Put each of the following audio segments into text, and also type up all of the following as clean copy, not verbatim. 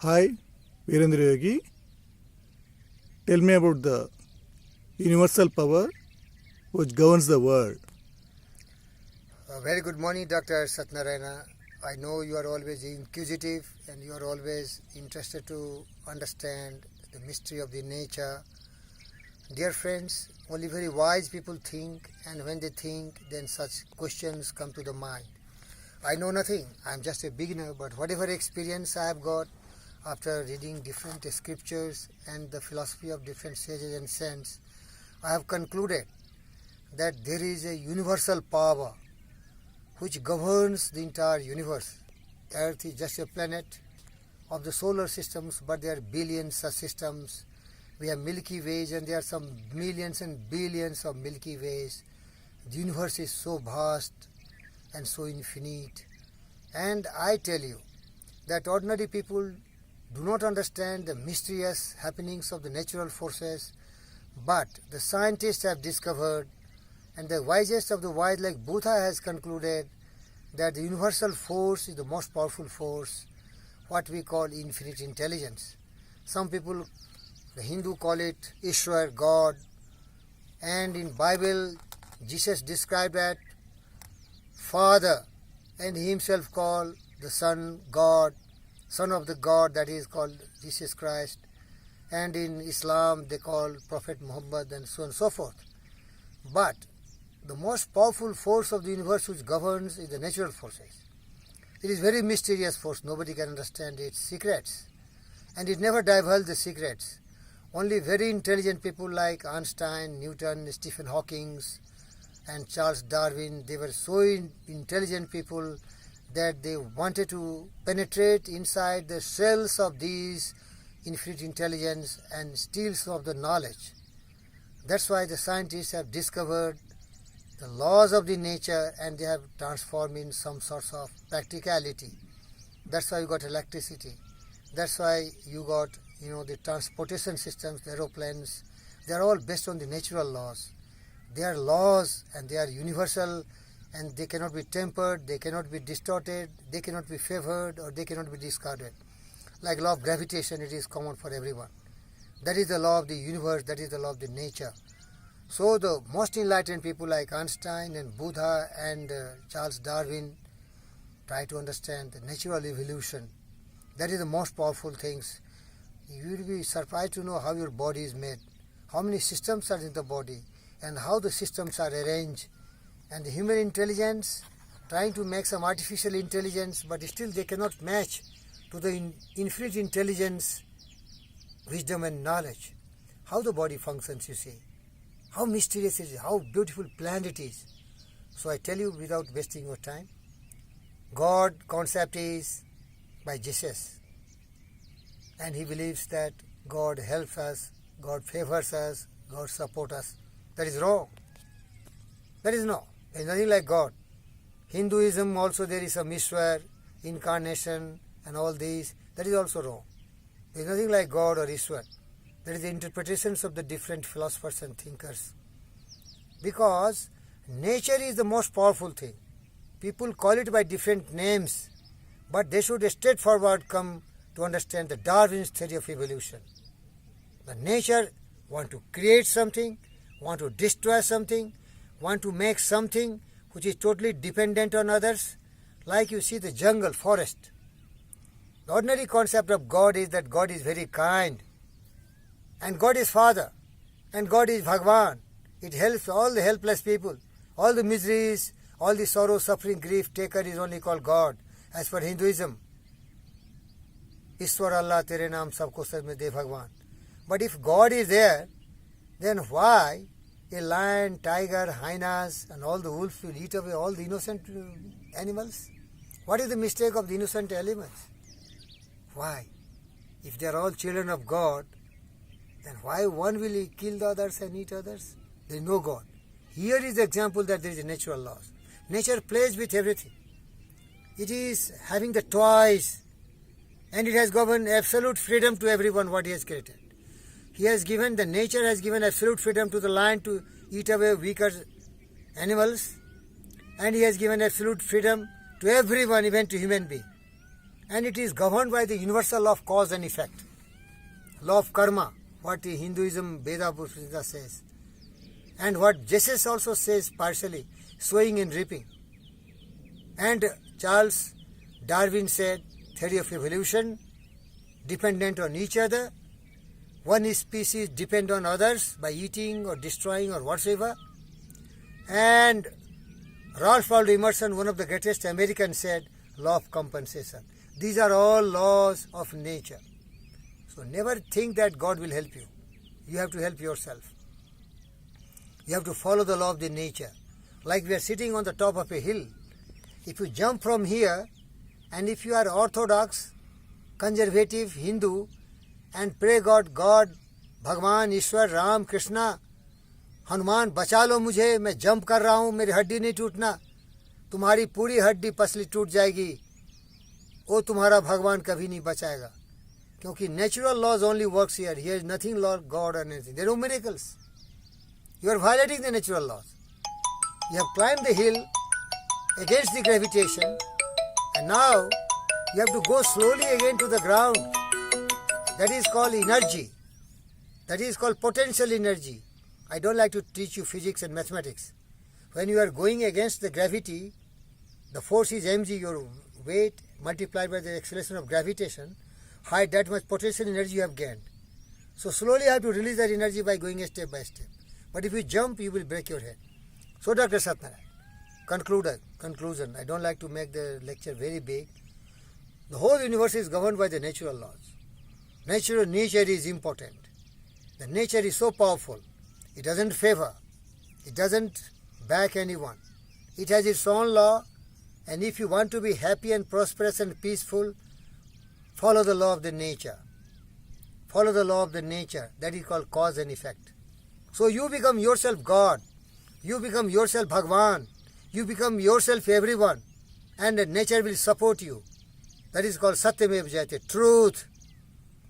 Hi, virendradr. Tell me about the universal power which governs the world. Very good morning, Dr. Satnarayana. I know you are always inquisitive and you are always interested to understand the mystery of the nature. Dear friends, only very wise people think, and when they think, then such questions come to the mind. I know nothing. I am just a beginner, but whatever experience I have got after reading different scriptures and the philosophy of different sages and saints, I have concluded that there is a universal power which governs the entire universe. Earth is just a planet of the solar systems, but there are billions such systems. We have Milky Ways, and there are some millions and billions of Milky Ways. The universe is so vast and so infinite. And I tell you that ordinary people do not understand the mysterious happenings of the natural forces, but the scientists have discovered, and the wisest of the wise like Buddha has concluded, that the universal force is the most powerful force, what we call infinite intelligence. Some people, the Hindu call it Ishwar, God, and in Bible Jesus described that Father, and he himself called the Son God, Son of the God, that is called Jesus Christ, and in Islam they call Prophet Muhammad, and so on and so forth. But the most powerful force of the universe which governs is the natural forces. It is very mysterious force. Nobody can understand its secrets, and it never divulges the secrets. Only very intelligent people like Einstein, Newton, Stephen Hawking, and Charles Darwin, they were so intelligent people that they wanted to penetrate inside the cells of these infinite intelligence and steal some of the knowledge. That's why the scientists have discovered the laws of the nature, and they have transformed in some sorts of practicality. That's why you got electricity. That's why you got, the transportation systems, the aeroplanes. They are all based on the natural laws. They are laws, and they are universal, and they cannot be tempered, they cannot be distorted, they cannot be favored, or they cannot be discarded. Like law of gravitation, it is common for everyone. That is the law of the universe, that is the law of the nature. So the most enlightened people like Einstein and Buddha and Charles Darwin try to understand the natural evolution. That is the most powerful things. You will be surprised to know how your body is made, how many systems are in the body, and how the systems are arranged. And the human intelligence trying to make some artificial intelligence, but still they cannot match to the infinite intelligence, wisdom and knowledge. How the body functions, you see. How mysterious it is, how beautiful planet is. So I tell you without wasting your time, God concept is by Jesus. And he believes that God helps us, God favors us, God supports us. That is wrong. That is no. There is nothing like God. Hinduism also there is some Ishwar, incarnation and all these. That is also wrong. There is nothing like God or Ishwar. There is the interpretations of the different philosophers and thinkers. Because nature is the most powerful thing. People call it by different names, but they should straightforward come to understand the Darwin's theory of evolution. The nature want to create something, want to destroy something, want to make something which is totally dependent on others. Like you see the jungle, forest. The ordinary concept of God is that God is very kind, and God is Father, and God is Bhagwan. It helps all the helpless people. All the miseries, all the sorrow, suffering, grief taker is only called God. As per Hinduism, Ishwar Allah tere naam sabko saj mein de Bhagwan. But if God is there, then why a lion, tiger, hyenas and all the wolves will eat away all the innocent animals? What is the mistake of the innocent elements? Why? If they are all children of God, then why one will kill the others and eat others? There is no God. Here is the example that there is a natural laws. Nature plays with everything. It is having the toys, and it has given absolute freedom to everyone what he has created. The nature has given absolute freedom to the lion to eat away weaker animals, and he has given absolute freedom to everyone, even to human being. and it is governed by the universal law of cause and effect, law of karma, what the Hinduism Veda Purusha says, and what Jesus also says partially, sowing and reaping. And Charles Darwin said, theory of evolution, dependent on each other. One species depend on others by eating or destroying or whatsoever. And Ralph Waldo Emerson, one of the greatest Americans, said, law of compensation. These are all laws of nature. So never think that God will help you. You have to help yourself. You have to follow the law of the nature. Like we are sitting on the top of a hill. If you jump from here, and if you are orthodox, conservative Hindu, and pray God, भगवान, ईश्वर, राम, कृष्णा, हनुमान बचा लो मुझे, मैं jump कर रहा हूँ, मेरी हड्डी नहीं टूटना, तुम्हारी पूरी हड्डी पसली टूट जाएगी, वो तुम्हारा भगवान कभी नहीं बचाएगा. क्योंकि natural laws only works here. Here is nothing law, God or anything. There are no miracles. You are violating the natural laws. You have climbed the hill against the gravitation, and now you have to go slowly again to the ground. That is called energy. That is called potential energy. I don't like to teach you physics and mathematics. When you are going against the gravity, the force is mg, your weight multiplied by the acceleration of gravitation, height, that much potential energy you have gained. So slowly you have to release that energy by going step by step. But if you jump, you will break your head. So Dr. Satnarayan, conclusion. I don't like to make the lecture very big. The whole universe is governed by the natural laws. Nature is important. The nature is so powerful. It doesn't favor. It doesn't back anyone. It has its own law, and if you want to be happy and prosperous and peaceful, follow the law of the nature. Follow the law of the nature. That is called cause and effect. So you become yourself God. You become yourself Bhagwan. You become yourself everyone. And nature will support you. That is called Satyamev Jayate, truth.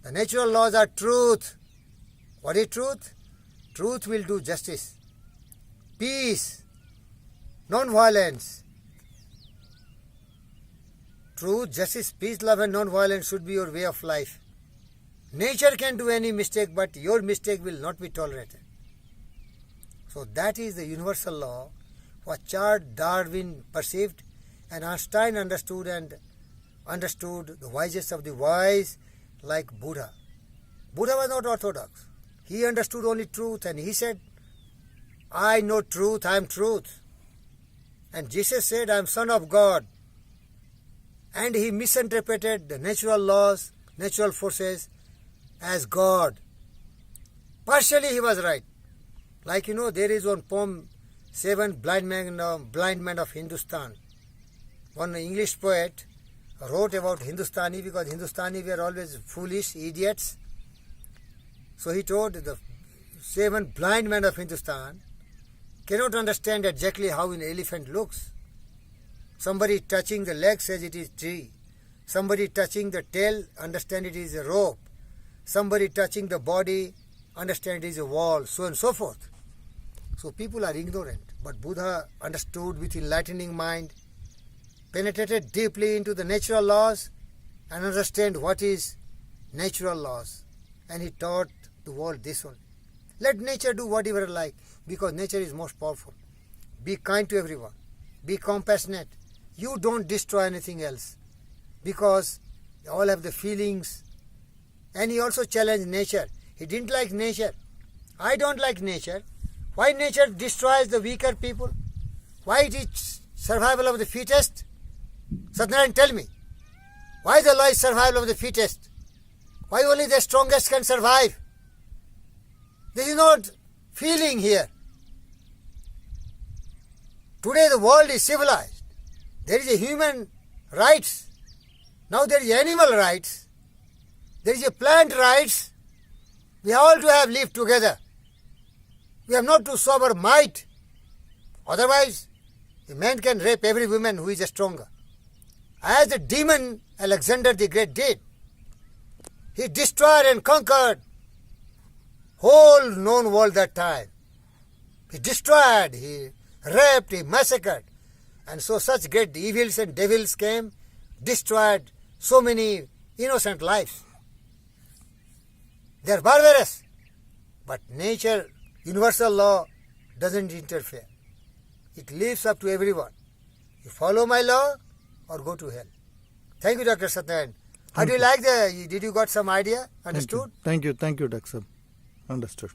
The natural laws are truth. What is truth? Truth will do justice, peace, non-violence. Truth, justice, peace, love and non-violence should be your way of life. Nature can do any mistake, but your mistake will not be tolerated. So that is the universal law what Charles Darwin perceived, and Einstein understood, and understood the wisest of the wise like Buddha. Buddha was not orthodox. He understood only truth, and he said, I know truth, I am truth. And Jesus said, I am Son of God. And he misinterpreted the natural laws, natural forces as God. Partially he was right. Like there is one poem, Seven Blind Men of Hindustan. One English poet wrote about Hindustani, because Hindustani were always foolish, idiots. So he told the 7 blind men of Hindustan cannot understand exactly how an elephant looks. Somebody touching the leg says it is tree. Somebody touching the tail understand it is a rope. Somebody touching the body understand it is a wall, so on and so forth. So people are ignorant. But Buddha understood with enlightening mind, penetrated deeply into the natural laws and understand what is natural laws. And he taught the world this one. Let nature do whatever it like, because nature is most powerful. Be kind to everyone. Be compassionate. You don't destroy anything else, because they all have the feelings. And he also challenged nature. He didn't like nature. I don't like nature. Why nature destroys the weaker people? Why it is survival of the fittest? Satnarayan, tell me. Why the law is survival of the fittest? Why only the strongest can survive? This is not feeling here. Today the world is civilized. There is a human rights. Now there is animal rights. There is a plant rights. We all to have lived together. We have not to show our might. Otherwise, a man can rape every woman who is stronger. As the demon Alexander the Great did. He destroyed and conquered whole known world that time. He destroyed, he raped, he massacred. And so such great evils and devils came, destroyed so many innocent lives. They are barbarous. But nature, universal law, doesn't interfere. It leaves up to everyone. You follow my law or go to hell. Thank you, Dr. Satyanarayan. How do you like did you got some idea? Understood? Thank you, Dr. Sir. Understood.